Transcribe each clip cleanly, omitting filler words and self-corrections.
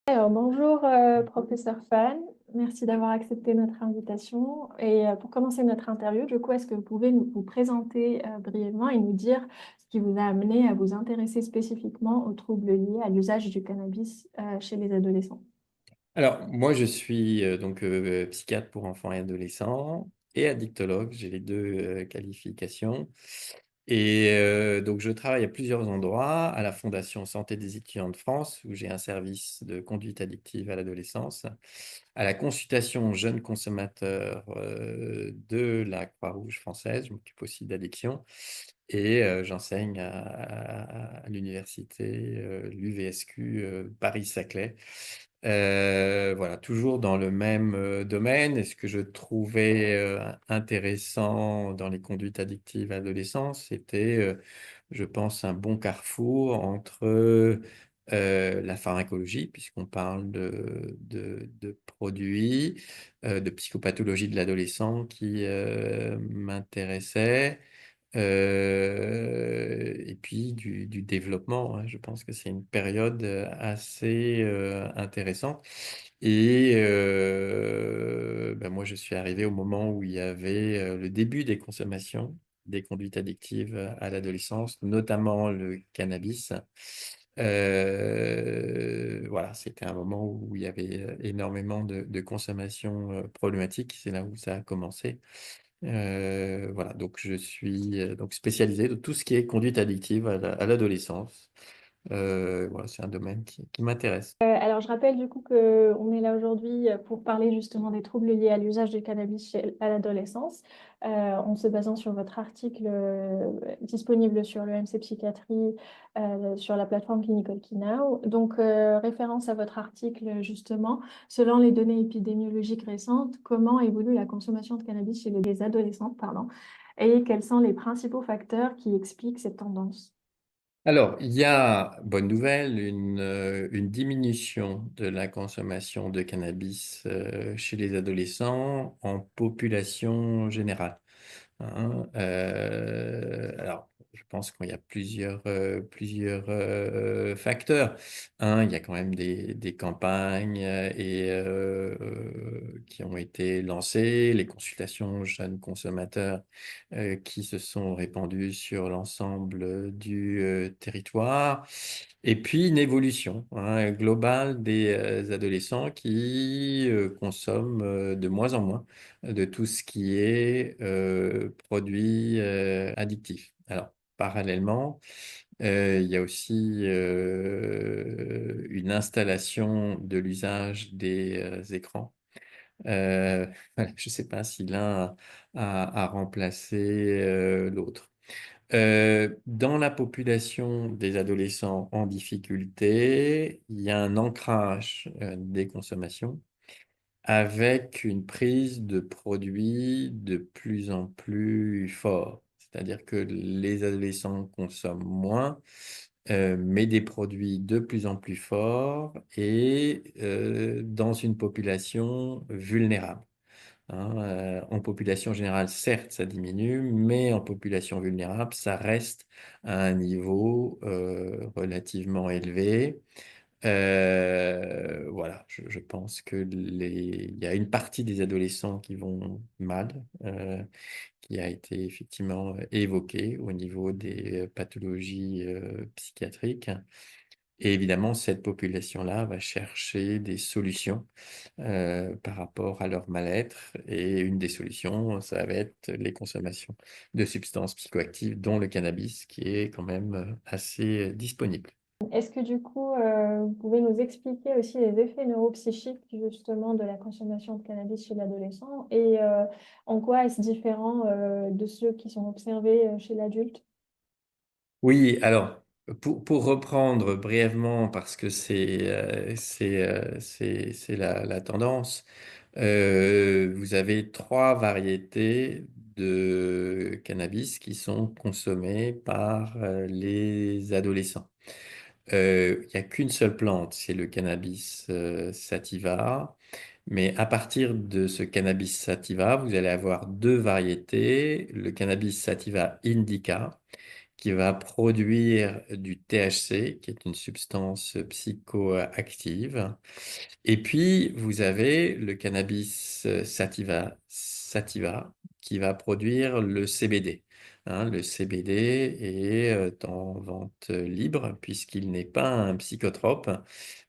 Alors, bonjour, professeur Fan. Merci d'avoir accepté notre invitation. Et pour commencer notre interview, du coup, est-ce que vous pouvez vous présenter brièvement et nous dire ce qui vous a amené à vous intéresser spécifiquement aux troubles liés à l'usage du cannabis chez les adolescents? Alors, moi, je suis psychiatre pour enfants et adolescents et addictologue. J'ai les deux qualifications. Et donc, je travaille à plusieurs endroits, à la Fondation Santé des étudiants de France, où j'ai un service de conduite addictive à l'adolescence, à la consultation jeunes consommateurs de la Croix-Rouge française. Je m'occupe aussi d'addiction. Et j'enseigne à l'université, l'UVSQ Paris-Saclay. Voilà, toujours dans le même domaine. Et ce que je trouvais intéressant dans les conduites addictives à l'adolescence, c'était, je pense, un bon carrefour entre la pharmacologie, puisqu'on parle de produits, de psychopathologie de l'adolescent qui m'intéressait. Et puis du développement, hein. Je pense que c'est une période assez intéressante. Et ben moi, je suis arrivé au moment où il y avait le début des consommations, des conduites addictives à l'adolescence, notamment le cannabis. Voilà, c'était un moment où il y avait énormément de consommation problématique. C'est là où ça a commencé. Voilà, donc je suis donc spécialisé dans tout ce qui est conduite addictive à l'adolescence. Voilà, c'est un domaine qui m'intéresse. Alors, je rappelle du coup qu'on est là aujourd'hui pour parler justement des troubles liés à l'usage du cannabis à l'adolescence, en se basant sur votre article disponible sur l'EMC Psychiatrie, sur la plateforme ClinicalKeyNow. Donc, référence à votre article justement, selon les données épidémiologiques récentes, comment évolue la consommation de cannabis chez les adolescents, pardon, et quels sont les principaux facteurs qui expliquent cette tendance? Alors, il y a, bonne nouvelle, une diminution de la consommation de cannabis chez les adolescents en population générale. Hein. Alors, je pense qu'il y a plusieurs facteurs. Il y a quand même des campagnes qui ont été lancées, les consultations jeunes consommateurs qui se sont répandues sur l'ensemble du territoire. Et puis une évolution globale des adolescents qui consomment de moins en moins de tout ce qui est produits addictifs. Alors, parallèlement, il y a aussi une installation de l'usage des écrans. Voilà, je ne sais pas si l'un a remplacé l'autre. Dans la population des adolescents en difficulté, il y a un ancrage des consommations avec une prise de produits de plus en plus fort. C'est-à-dire que les adolescents consomment moins, mais des produits de plus en plus forts et dans une population vulnérable. En population générale, certes, ça diminue, mais en population vulnérable, ça reste à un niveau relativement élevé. Voilà, je pense que il y a une partie des adolescents qui vont mal, qui a été effectivement évoquée au niveau des pathologies psychiatriques. Et évidemment, cette population-là va chercher des solutions par rapport à leur mal-être. Et une des solutions, ça va être les consommations de substances psychoactives, dont le cannabis, qui est quand même assez disponible. Est-ce que du coup, vous pouvez nous expliquer aussi les effets neuropsychiques justement de la consommation de cannabis chez l'adolescent et en quoi est-ce différent de ceux qui sont observés chez l'adulte? Oui, alors, pour reprendre brièvement, parce que c'est la tendance, vous avez trois variétés de cannabis qui sont consommées par les adolescents. Il n'y a qu'une seule plante, c'est le cannabis sativa. Mais à partir de ce cannabis sativa, vous allez avoir deux variétés. Le cannabis sativa indica, qui va produire du THC, qui est une substance psychoactive. Et puis, vous avez le cannabis sativa qui va produire le CBD. Hein, le CBD est en vente libre puisqu'il n'est pas un psychotrope,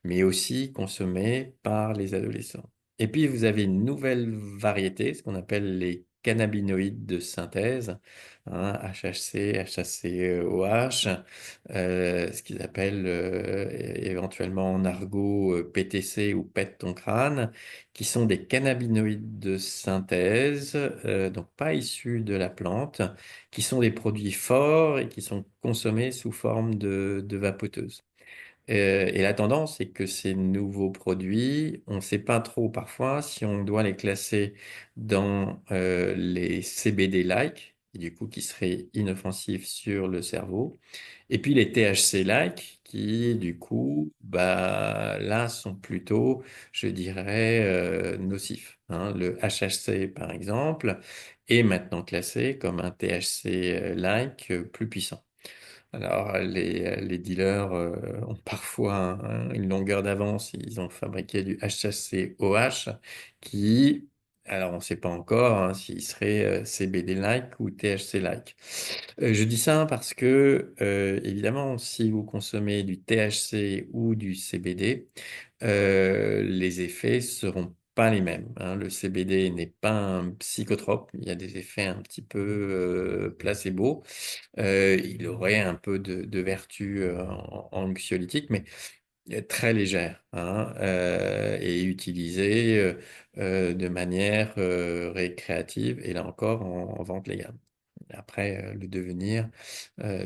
mais aussi consommé par les adolescents. Et puis, vous avez une nouvelle variété, ce qu'on appelle les cannabinoïdes de synthèse, hein, HHC, HACOH, ce qu'ils appellent éventuellement en argot PTC ou pète ton crâne, qui sont des cannabinoïdes de synthèse, donc pas issus de la plante, qui sont des produits forts et qui sont consommés sous forme de vapoteuses. Et la tendance, c'est que ces nouveaux produits, on ne sait pas trop parfois si on doit les classer dans les CBD-like, et du coup qui seraient inoffensifs sur le cerveau, et puis les THC-like, qui du coup, bah, là, sont plutôt, je dirais, nocifs. Hein. Le HHC, par exemple, est maintenant classé comme un THC-like plus puissant. Alors, les dealers ont parfois une longueur d'avance. Ils ont fabriqué du HHC-OH qui, alors on ne sait pas encore hein, s'il serait CBD-like ou THC-like. Je dis ça parce que, évidemment, si vous consommez du THC ou du CBD, les effets seront pas les mêmes. Hein. Le CBD n'est pas un psychotrope. Il y a des effets un petit peu placebo. Il aurait un peu de vertu anxiolytique, mais très légère hein, et utilisée de manière récréative et là encore en vente légale. Après, le devenir,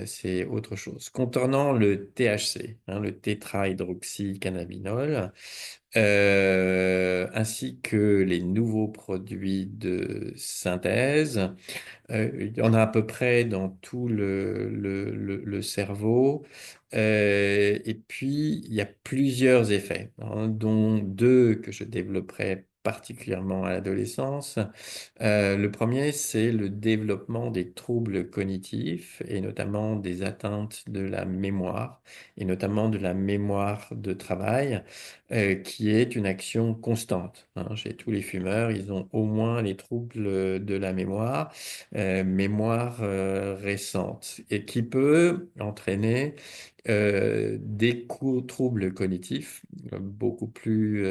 c'est autre chose. Concernant le THC, hein, le tétrahydroxycannabinol, ainsi que les nouveaux produits de synthèse, il y en a à peu près dans tout le cerveau. Et puis, il y a plusieurs effets, hein, dont deux que je développerai particulièrement à l'adolescence. Le premier, c'est le développement des troubles cognitifs et notamment des atteintes de la mémoire et notamment de la mémoire de travail, qui est une action constante. Hein. Chez tous les fumeurs, ils ont au moins les troubles de la mémoire, mémoire récente, et qui peut entraîner des troubles cognitifs beaucoup plus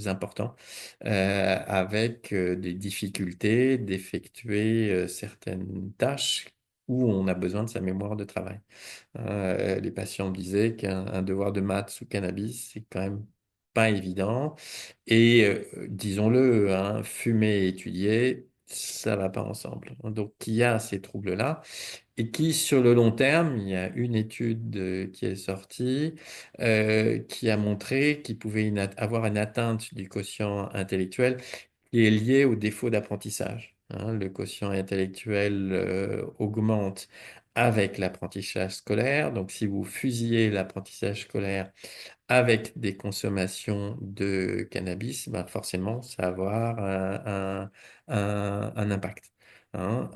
importants, avec des difficultés d'effectuer certaines tâches où on a besoin de sa mémoire de travail. Les patients disaient qu'un devoir de maths sous cannabis, c'est quand même pas évident. Et disons-le, hein, fumer et étudier, ça va pas ensemble. Donc, il y a ces troubles-là et qui, sur le long terme, il y a une étude qui est sortie qui a montré qu'il pouvait avoir une atteinte du quotient intellectuel qui est liée au défaut d'apprentissage. Hein. Le quotient intellectuel augmente avec l'apprentissage scolaire. Donc, si vous fusillez l'apprentissage scolaire avec des consommations de cannabis, ben forcément, ça va avoir un impact. Hein.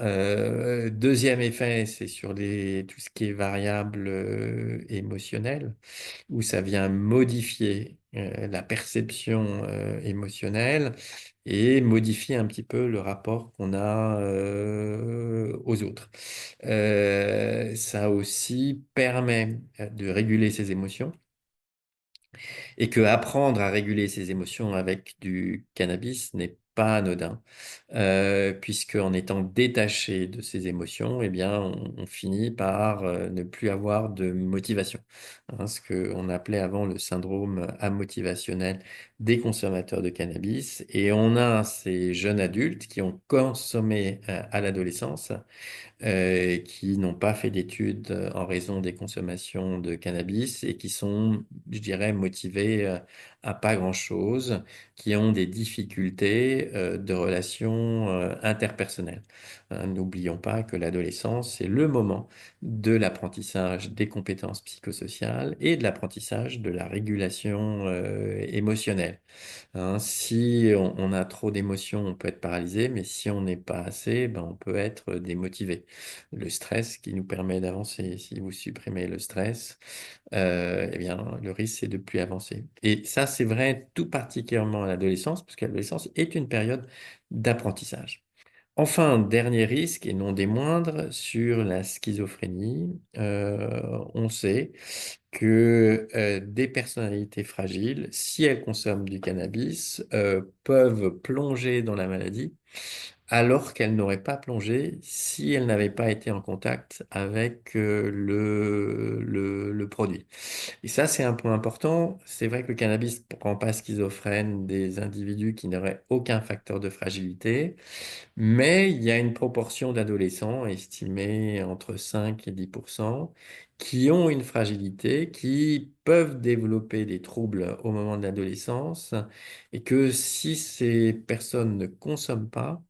Deuxième effet, c'est sur tout ce qui est variable émotionnelle, où ça vient modifier la perception émotionnelle et modifier un petit peu le rapport qu'on a aux autres. Ça aussi permet de réguler ses émotions et que apprendre à réguler ses émotions avec du cannabis n'est pas anodin, puisque en étant détaché de ses émotions, eh bien, on finit par ne plus avoir de motivation. Hein, ce qu'on appelait avant le syndrome amotivationnel des consommateurs de cannabis. Et on a ces jeunes adultes qui ont consommé à l'adolescence qui n'ont pas fait d'études en raison des consommations de cannabis et qui sont, je dirais, motivés à pas grand-chose, qui ont des difficultés de relations interpersonnelles. Hein, n'oublions pas que l'adolescence, c'est le moment de l'apprentissage des compétences psychosociales et de l'apprentissage de la régulation émotionnelle. émotionnel. Hein. Si on a trop d'émotions, on peut être paralysé, mais si on n'est pas assez, ben, on peut être démotivé. Le stress qui nous permet d'avancer, si vous supprimez le stress, eh bien, le risque, c'est de plus avancer. Et ça, c'est vrai tout particulièrement à l'adolescence, parce que l'adolescence est une période d'apprentissage. Enfin, dernier risque, et non des moindres, sur la schizophrénie, on sait que des personnalités fragiles, si elles consomment du cannabis, peuvent plonger dans la maladie alors qu'elles n'auraient pas plongé si elles n'avaient pas été en contact avec le produit. Et ça, c'est un point important. C'est vrai que le cannabis ne rend pas schizophrène des individus qui n'auraient aucun facteur de fragilité. Mais il y a une proportion d'adolescents, estimée entre 5 et 10%, qui ont une fragilité, qui peuvent développer des troubles au moment de l'adolescence, et que si ces personnes ne consomment pas,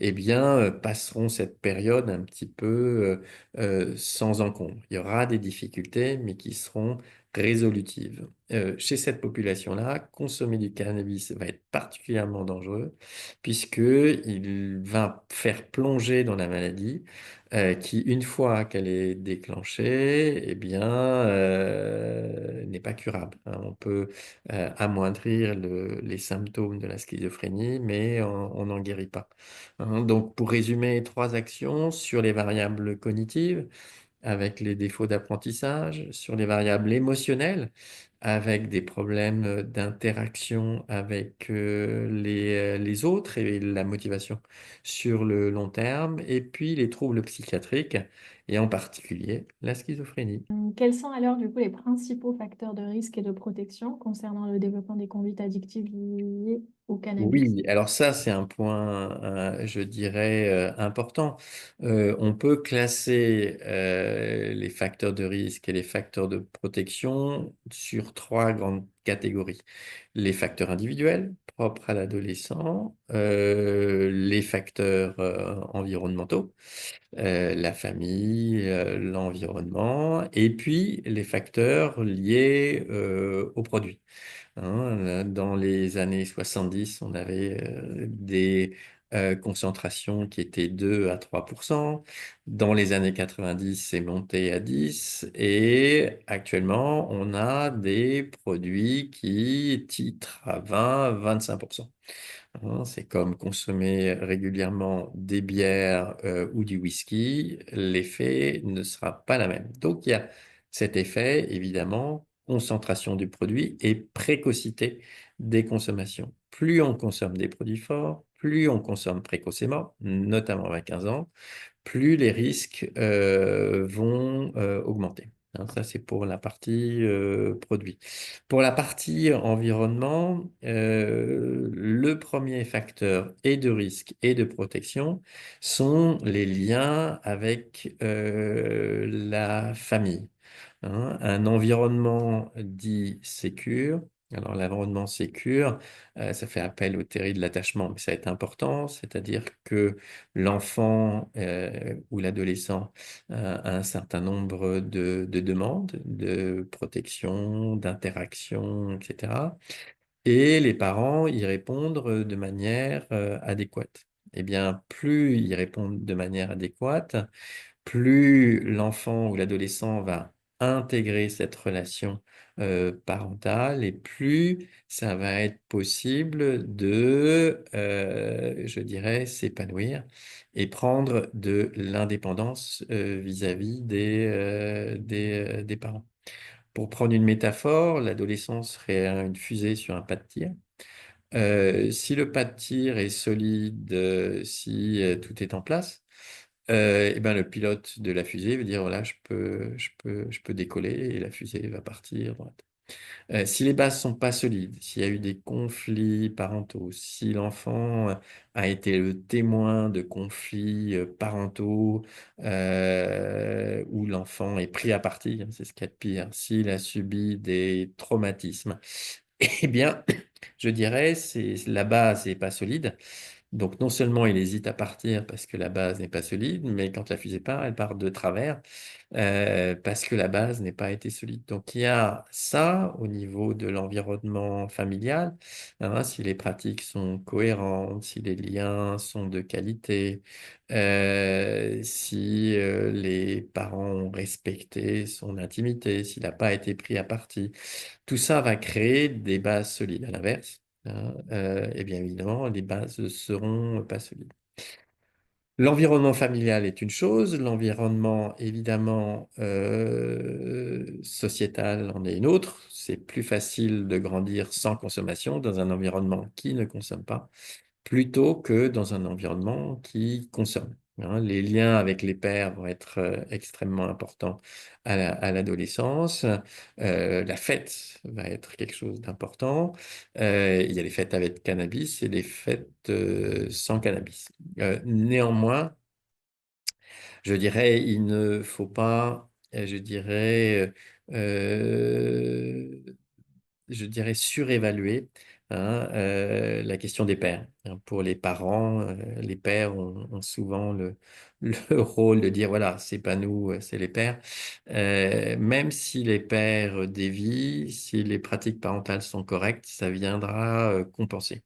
eh bien, passeront cette période un petit peu sans encombre. Il y aura des difficultés, mais qui seront résolutives. Chez cette population-là, consommer du cannabis va être particulièrement dangereux, puisqu'il va faire plonger dans la maladie, qui, une fois qu'elle est déclenchée, eh bien, n'est pas curable. Hein. On peut amoindrir les symptômes de la schizophrénie, mais on n'en guérit pas. Hein. Donc, pour résumer, trois actions sur les variables cognitives, avec les défauts d'apprentissage, sur les variables émotionnelles, avec des problèmes d'interaction avec les autres et la motivation sur le long terme, et puis les troubles psychiatriques, et en particulier la schizophrénie. Quels sont alors du coup les principaux facteurs de risque et de protection concernant le développement des conduites addictives liées au cannabis? Oui, alors ça, c'est un point, je dirais, important. On peut classer les facteurs de risque et les facteurs de protection sur trois grandes catégories. Les facteurs individuels, propres à l'adolescent, les facteurs environnementaux, la famille, l'environnement, et puis les facteurs liés aux produits. Hein. Dans les années 70, on avait des concentrations qui étaient 2 à 3%. Dans les années 90, c'est monté à 10. Et actuellement, on a des produits qui titrent à 20, 25%. Hein. C'est comme consommer régulièrement des bières ou du whisky, l'effet ne sera pas la même. Donc il y a cet effet, évidemment, concentration du produit et précocité des consommations. Plus on consomme des produits forts, plus on consomme précocement, notamment à 15 ans, plus les risques vont augmenter. Hein. Ça, c'est pour la partie produit. Pour la partie environnement, le premier facteur et de risque et de protection sont les liens avec la famille. Hein. Un environnement dit sécure. Alors, l'environnement sécure, ça fait appel aux théories de l'attachement, mais ça va être important, c'est-à-dire que l'enfant ou l'adolescent a un certain nombre de demandes de protection, d'interaction, etc. Et les parents y répondent de manière adéquate. Eh bien, plus ils répondent de manière adéquate, plus l'enfant ou l'adolescent va intégrer cette relation parentale, et plus ça va être possible de, je dirais, s'épanouir et prendre de l'indépendance vis-à-vis des parents. Pour prendre une métaphore, l'adolescence serait une fusée sur un pas de tir. Si le pas de tir est solide, si tout est en place, et ben, le pilote de la fusée veut dire, voilà, je peux décoller, et la fusée va partir droite. Si les bases sont pas solides, s'il y a eu des conflits parentaux, si l'enfant a été le témoin de conflits parentaux, où l'enfant est pris à partie, hein, c'est ce qu'il y a de pire, s'il a subi des traumatismes, eh bien, je dirais, la base n'est pas solide. Donc, non seulement il hésite à partir parce que la base n'est pas solide, mais quand la fusée part, elle part de travers parce que la base n'est pas été solide. Donc, il y a ça au niveau de l'environnement familial, hein, si les pratiques sont cohérentes, si les liens sont de qualité, si les parents ont respecté son intimité, s'il n'a pas été pris à partie. Tout ça va créer des bases solides. À l'inverse, hein, et bien évidemment, les bases ne seront pas solides. L'environnement familial est une chose, l'environnement évidemment sociétal en est une autre. C'est plus facile de grandir sans consommation dans un environnement qui ne consomme pas plutôt que dans un environnement qui consomme, hein. Les liens avec les pairs vont être extrêmement importants à l'adolescence. La fête va être quelque chose d'important. Il y a les fêtes avec cannabis et les fêtes sans cannabis. Néanmoins, je dirais, il ne faut pas, euh, je dirais surévaluer, hein, la question des pères, hein. Pour les parents, les pères ont souvent le rôle de dire, voilà, c'est pas nous, c'est les pères. Même si les pères dévient, si les pratiques parentales sont correctes, ça viendra compenser.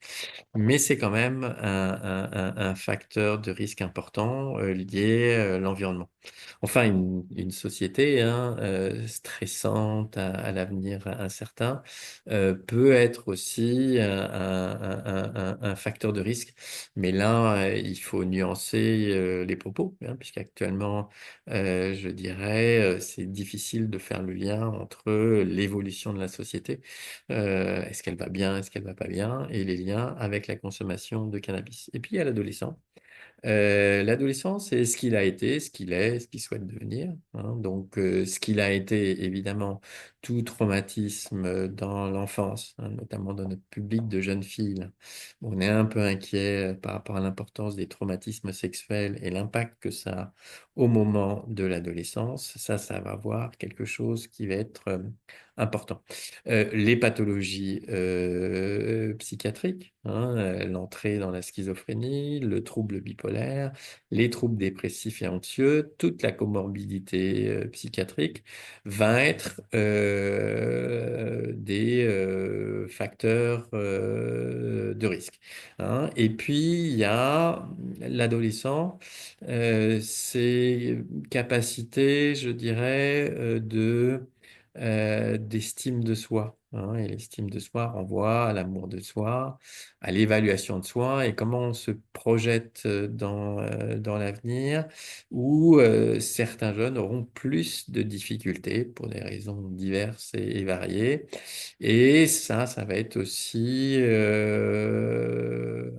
Mais c'est quand même un facteur de risque important lié à l'environnement. Enfin, une société, hein, stressante, à l'avenir incertain, peut être aussi un facteur de risque. Mais là, il faut nuancer les propos, hein, puisqu'actuellement, je dirais, c'est difficile de faire le lien entre l'évolution de la société, est-ce qu'elle va bien, est-ce qu'elle va pas bien, et les liens avec la consommation de cannabis. Et puis, il y a l'adolescent. L'adolescent, c'est ce qu'il a été, ce qu'il est, ce qu'il souhaite devenir, hein. Donc, ce qu'il a été, évidemment, tout traumatisme dans l'enfance, hein, notamment dans notre public de jeunes filles. Là. On est un peu inquiet par rapport à l'importance des traumatismes sexuels et l'impact que ça a au moment de l'adolescence. Ça va avoir quelque chose qui va être important. Les pathologies psychiatriques, hein, l'entrée dans la schizophrénie, le trouble bipolaire, les troubles dépressifs et anxieux, toute la comorbidité psychiatrique va être des facteurs de risque, hein. Et puis, il y a l'adolescent, ses capacités, je dirais, d'estime de soi, hein. Et l'estime de soi renvoie à l'amour de soi, à l'évaluation de soi et comment on se projette dans l'avenir, où certains jeunes auront plus de difficultés pour des raisons diverses et variées. Et ça va être aussi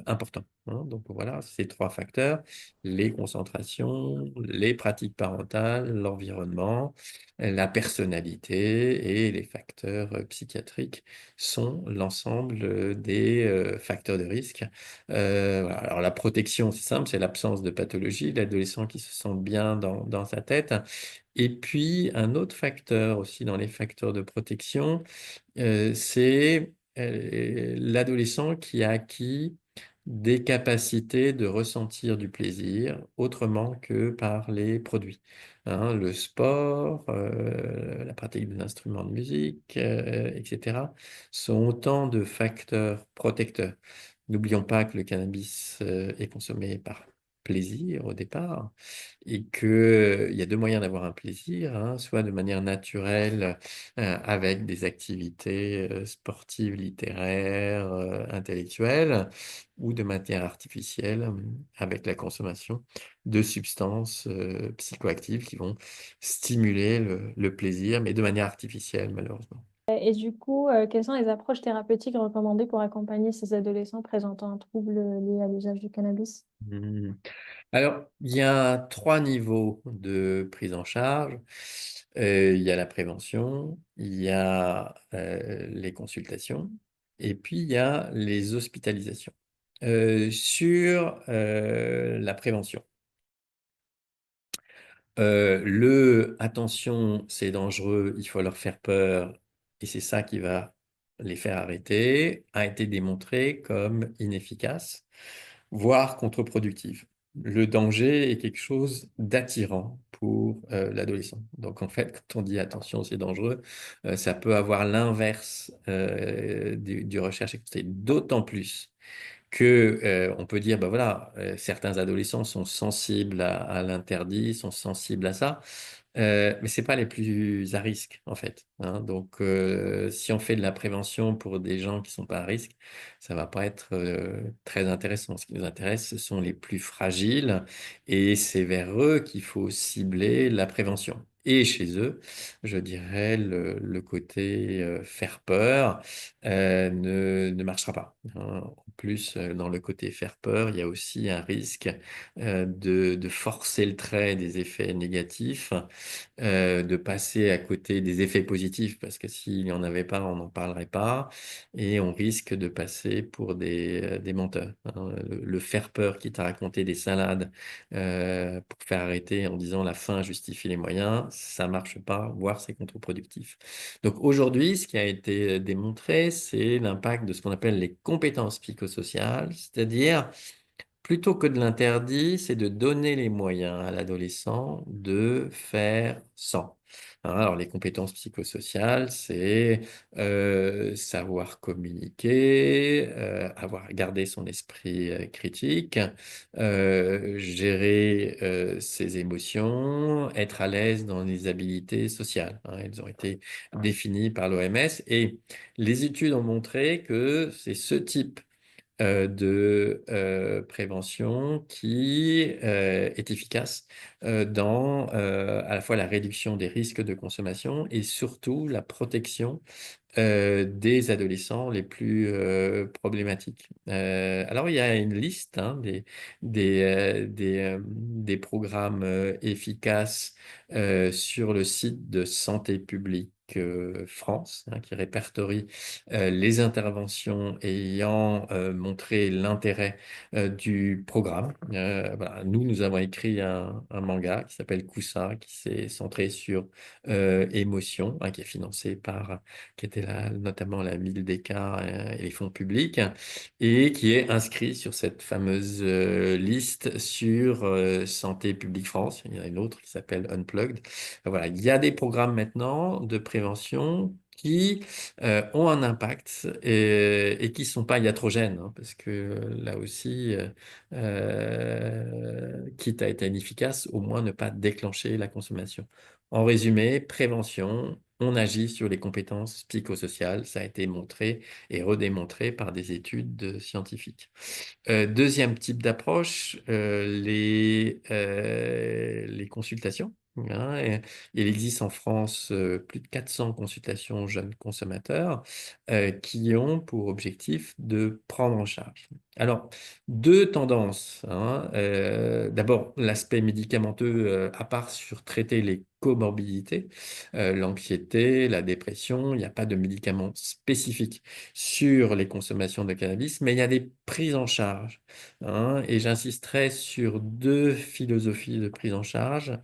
important, hein. Donc voilà, ces trois facteurs, les concentrations, les pratiques parentales, l'environnement, la personnalité et les facteurs psychiatriques sont l'ensemble des facteurs de risque. Voilà. Alors la protection, c'est simple, c'est l'absence de pathologie, l'adolescent qui se sent bien dans sa tête. Et puis un autre facteur aussi dans les facteurs de protection, c'est l'adolescent qui a acquis des capacités de ressentir du plaisir autrement que par les produits, hein. Le sport, la pratique des instruments de musique, etc., sont autant de facteurs protecteurs. N'oublions pas que le cannabis est consommé par plaisir au départ et qu'il y a deux moyens d'avoir un plaisir, hein, soit de manière naturelle avec des activités sportives, littéraires, intellectuelles, ou de manière artificielle avec la consommation de substances psychoactives qui vont stimuler le plaisir, mais de manière artificielle, malheureusement. Et du coup, quelles sont les approches thérapeutiques recommandées pour accompagner ces adolescents présentant un trouble lié à l'usage du cannabis? Hmm. Alors, il y a trois niveaux de prise en charge. Il y a la prévention, il y a les consultations, et puis il y a les hospitalisations. Sur la prévention, attention, c'est dangereux, il faut leur faire peur, et c'est ça qui va les faire arrêter, a été démontré comme inefficace. voire contre-productive. Le danger est quelque chose d'attirant pour l'adolescent. Donc en fait, quand on dit attention, c'est dangereux, ça peut avoir l'inverse du recherche et conseil. D'autant plus que on peut dire, ben voilà, certains adolescents sont sensibles à l'interdit, sont sensibles à ça. Mais c'est pas les plus à risque, en fait, hein. Donc, si on fait de la prévention pour des gens qui sont pas à risque, ça va pas être très intéressant. Ce qui nous intéresse, ce sont les plus fragiles et c'est vers eux qu'il faut cibler la prévention. Et chez eux, je dirais, le côté faire peur ne marchera pas, hein. En plus, dans le côté faire peur, il y a aussi un risque de forcer le trait des effets négatifs, de passer à côté des effets positifs, parce que s'il n'y en avait pas, on n'en parlerait pas, et on risque de passer pour des menteurs, hein. Le faire peur, quitte à raconter des salades pour faire arrêter en disant la fin justifie les moyens, ça marche pas, voire c'est contre-productif. Donc aujourd'hui, ce qui a été démontré, c'est l'impact de ce qu'on appelle les compétences psychosociales, c'est-à-dire plutôt que de l'interdit, c'est de donner les moyens à l'adolescent de faire sans. Hein, alors, les compétences psychosociales, c'est savoir communiquer, avoir gardé son esprit critique, gérer ses émotions, être à l'aise dans les habilités sociales, hein. Elles ont été définies par l'OMS et les études ont montré que c'est ce type de prévention qui est efficace dans à la fois la réduction des risques de consommation et surtout la protection des adolescents les plus problématiques. Alors, il y a une liste, hein, des programmes efficaces sur le site de Santé publique France, hein, qui répertorie les interventions ayant montré l'intérêt du programme. Voilà. Nous avons écrit un manga qui s'appelle Kusa, qui s'est centré sur émotion, hein, qui est financé par qui était là, notamment la Mildeka et les fonds publics, et qui est inscrit sur cette fameuse liste sur Santé publique France. Il y en a une autre qui s'appelle Unplugged. Voilà, il y a des programmes maintenant de prévention qui ont un impact et qui ne sont pas iatrogènes, hein, parce que là aussi, quitte à être inefficace, au moins ne pas déclencher la consommation. En résumé, prévention, on agit sur les compétences psychosociales, ça a été montré et redémontré par des études scientifiques. Deuxième type d'approche, les consultations, hein. Il existe en France plus de 400 consultations jeunes consommateurs qui ont pour objectif de prendre en charge. Alors, deux tendances, hein. D'abord, l'aspect médicamenteux, à part sur traiter les comorbidités, l'anxiété, la dépression, il n'y a pas de médicaments spécifiques sur les consommations de cannabis, mais il y a des prises en charge, hein, et j'insisterai sur deux philosophies de prise en charge.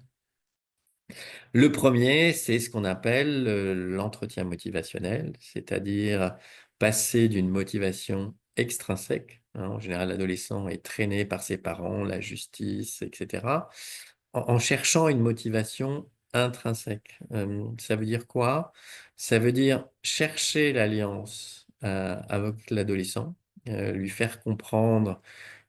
Le premier, c'est ce qu'on appelle l'entretien motivationnel, c'est-à-dire passer d'une motivation extrinsèque, hein, en général l'adolescent est traîné par ses parents, la justice, etc., en cherchant une motivation intrinsèque. Ça veut dire quoi? Ça veut dire chercher l'alliance avec l'adolescent, lui faire comprendre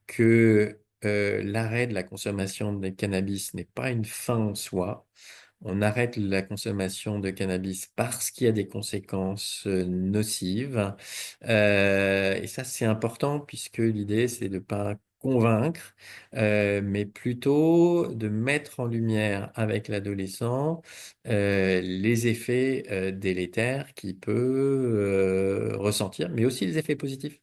que l'arrêt de la consommation de cannabis n'est pas une fin en soi. On arrête la consommation de cannabis parce qu'il y a des conséquences nocives. Et ça, c'est important puisque l'idée, c'est de ne pas convaincre, mais plutôt de mettre en lumière avec l'adolescent les effets délétères qu'il peut ressentir, mais aussi les effets positifs.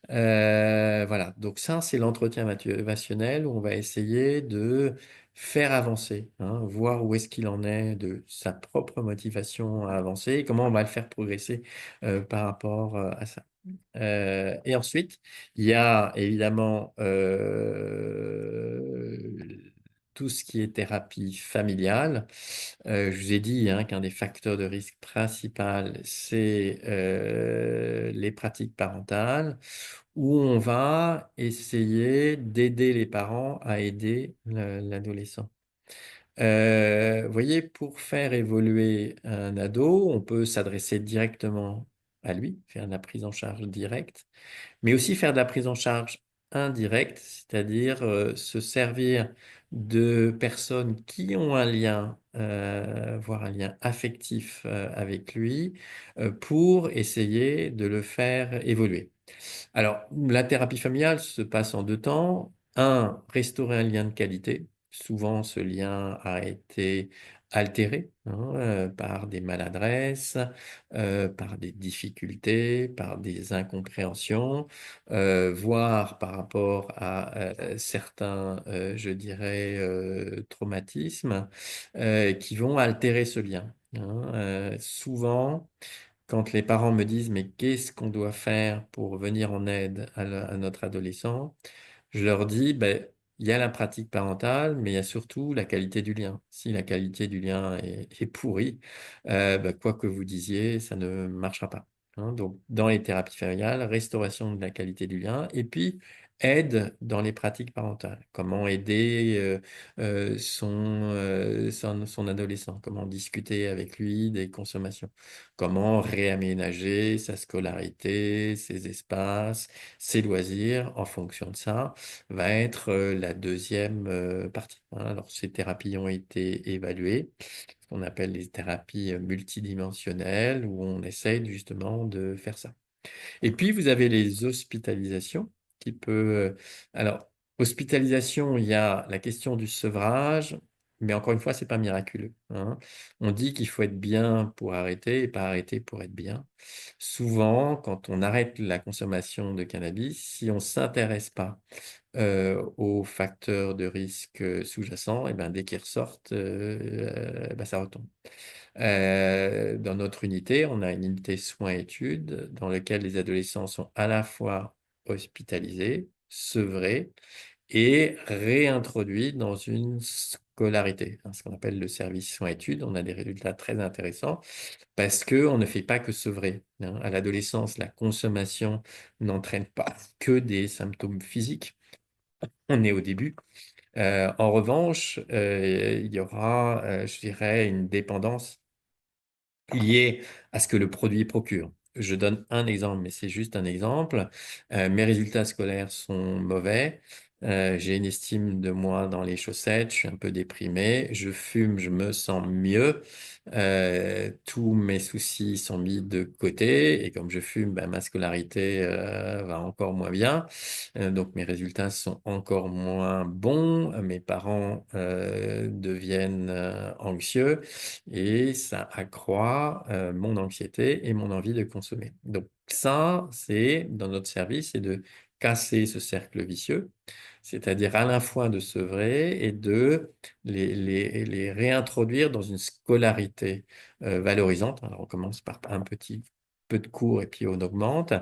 Voilà, donc ça, c'est l'entretien motivationnel où on va essayer de faire avancer, hein, voir où est-ce qu'il en est de sa propre motivation à avancer et comment on va le faire progresser par rapport à ça. Et ensuite, il y a évidemment tout ce qui est thérapie familiale. Je vous ai dit, hein, qu'un des facteurs de risque principal, c'est les pratiques parentales où on va essayer d'aider les parents à aider l'adolescent. Vous voyez, pour faire évoluer un ado, on peut s'adresser directement à lui, faire de la prise en charge directe, mais aussi faire de la prise en charge indirecte, c'est-à-dire se servir de personnes qui ont un lien, voire un lien affectif avec lui, pour essayer de le faire évoluer. Alors, la thérapie familiale se passe en deux temps. Un, restaurer un lien de qualité. Souvent, ce lien a été altéré par des maladresses, par des difficultés, par des incompréhensions, voire par rapport à certains, je dirais, traumatismes qui vont altérer ce lien. Souvent, quand les parents me disent: «Mais qu'est-ce qu'on doit faire pour venir en aide à notre adolescent?» Je leur dis: «Beh, il y a la pratique parentale, mais il y a surtout la qualité du lien. Si la qualité du lien est pourrie, bah, quoi que vous disiez, ça ne marchera pas», donc dans les thérapies familiales, restauration de la qualité du lien et puis aide dans les pratiques parentales. Comment aider, son adolescent? Comment discuter avec lui des consommations? Comment réaménager sa scolarité, ses espaces, ses loisirs en fonction de ça, va être, la deuxième partie, Alors ces thérapies ont été évaluées, ce qu'on appelle les thérapies, multidimensionnelles où on essaye justement de faire ça. Et puis vous avez les hospitalisations qui peut, alors hospitalisation, il y a la question du sevrage, mais encore une fois, c'est pas miraculeux, On dit qu'il faut être bien pour arrêter et pas arrêter pour être bien. Souvent, quand on arrête la consommation de cannabis, si on s'intéresse pas, aux facteurs de risque, sous-jacents et ben, dès qu'ils ressortent, bah, ça retombe. Dans notre unité, on a une unité soins-études dans laquelle les adolescents sont à la fois hospitalisés, sevrés et réintroduits dans une scolarité, ce qu'on appelle le service soins-études. On a des résultats très intéressants parce qu'on ne fait pas que sevrer, À l'adolescence, la consommation n'entraîne pas que des symptômes physiques. On est au début. En revanche, il y aura, je dirais, une dépendance lié à ce que le produit procure. Je donne un exemple, mais c'est juste un exemple. Mes résultats scolaires sont mauvais. J'ai une estime de moi dans les chaussettes, je suis un peu déprimé. Je fume, je me sens mieux. Tous mes soucis sont mis de côté et comme je fume, bah, ma scolarité, va encore moins bien. Donc mes résultats sont encore moins bons. Mes parents, deviennent, anxieux et ça accroît, mon anxiété et mon envie de consommer. Donc ça, c'est dans notre service, c'est de casser ce cercle vicieux, c'est-à-dire à la fois de sevrer et de les réintroduire dans une scolarité, valorisante. Alors on commence par un petit peu de cours et puis on augmente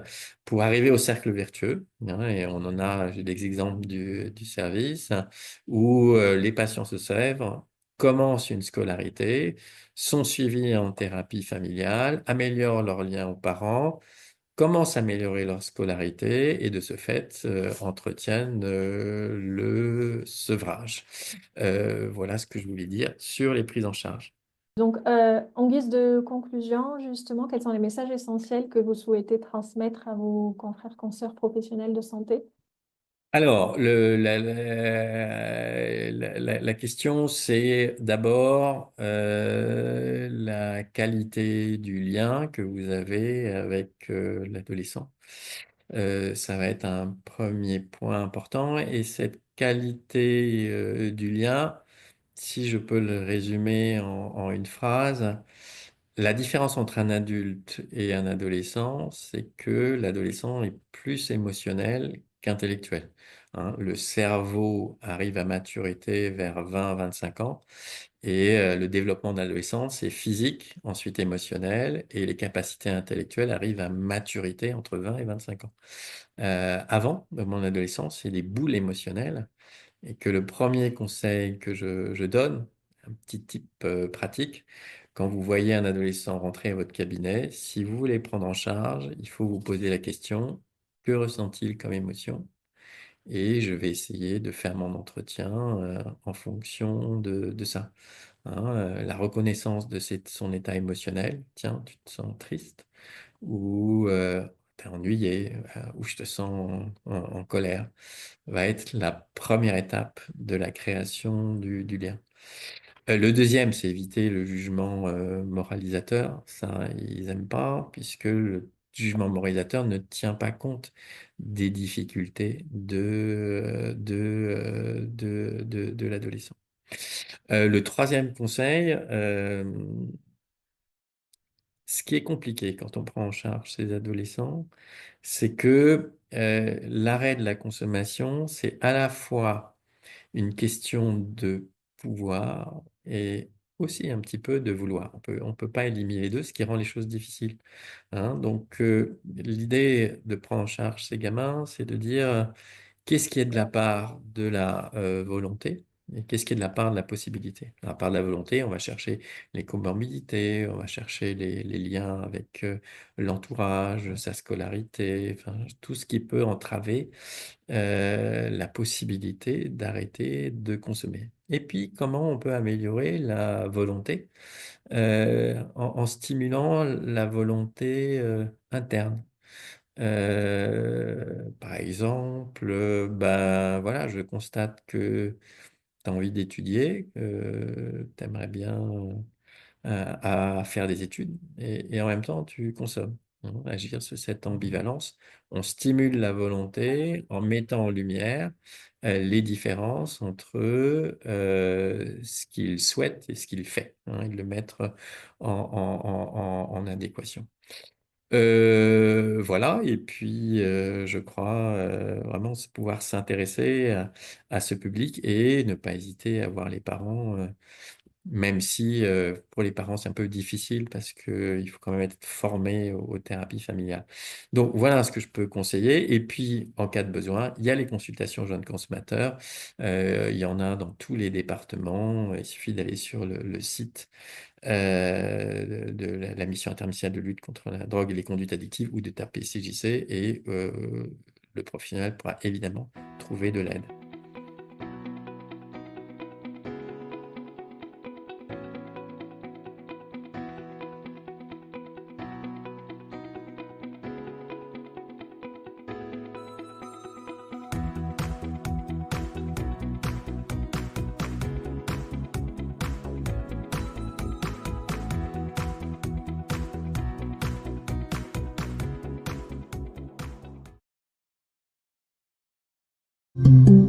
pour arriver au cercle vertueux, et on en a j'ai des exemples du service où, les patients se sèvrent, commencent une scolarité, sont suivis en thérapie familiale, améliorent leur lien aux parents, commencent à améliorer leur scolarité et de ce fait, entretiennent, le sevrage. Voilà ce que je voulais dire sur les prises en charge. Donc, en guise de conclusion, justement, quels sont les messages essentiels que vous souhaitez transmettre à vos confrères, consoeurs professionnels de santé? Alors, la question, c'est d'abord la qualité du lien que vous avez avec l'adolescent. Ça va être un premier point important et cette qualité du lien, si je peux le résumer en une phrase, la différence entre un adulte et un adolescent, c'est que l'adolescent est plus émotionnel qu'intellectuel. Le cerveau arrive à maturité vers 20-25 ans et le développement de l'adolescence c'est physique, ensuite émotionnel et les capacités intellectuelles arrivent à maturité entre 20 et 25 ans. Avant, dans mon adolescence, c'est des boules émotionnelles et que le premier conseil que je donne, un petit tip, pratique, quand vous voyez un adolescent rentrer à votre cabinet, si vous voulez prendre en charge, il faut vous poser la question: que ressent-il comme émotion? Et je vais essayer de faire mon entretien en fonction de ça. Hein, la reconnaissance de son état émotionnel. Tiens, tu te sens triste ou t'es ennuyé ou je te sens en colère va être la première étape de la création du lien. Le deuxième, c'est éviter le jugement moralisateur. Ça, ils n'aiment pas, puisque le jugement moralisateur ne tient pas compte des difficultés de l'adolescent. Le troisième conseil, ce qui est compliqué quand on prend en charge ces adolescents, c'est que l'arrêt de la consommation, c'est à la fois une question de pouvoir et aussi un petit peu de vouloir. On peut pas éliminer les deux, ce qui rend les choses difficiles, hein. Donc, l'idée de prendre en charge ces gamins, c'est de dire, qu'est-ce qui est de la part de la, volonté et qu'est-ce qui est de la part de la possibilité? De la part de la volonté, on va chercher les comorbidités, on va chercher les liens avec, l'entourage, sa scolarité, enfin, tout ce qui peut entraver la possibilité d'arrêter de consommer. Et puis, comment on peut améliorer la volonté en stimulant la volonté interne. Par exemple, ben voilà, je constate que tu as envie d'étudier, tu aimerais bien à faire des études et en même temps tu consommes. Hein, agir sur cette ambivalence, on stimule la volonté en mettant en lumière, les différences entre, ce qu'il souhaite et ce qu'il fait, hein, et de le mettre en adéquation. Voilà et puis, je crois, vraiment pouvoir s'intéresser à ce public et ne pas hésiter à voir les parents, même si, pour les parents, c'est un peu difficile parce qu'il faut quand même être formé aux thérapies familiales. Donc voilà ce que je peux conseiller et puis en cas de besoin, il y a les consultations jeunes consommateurs, il y en a dans tous les départements, il suffit d'aller sur le site, de la mission interministérielle de lutte contre la drogue et les conduites addictives ou de taper CJC et le professionnel pourra évidemment trouver de l'aide. Thank you.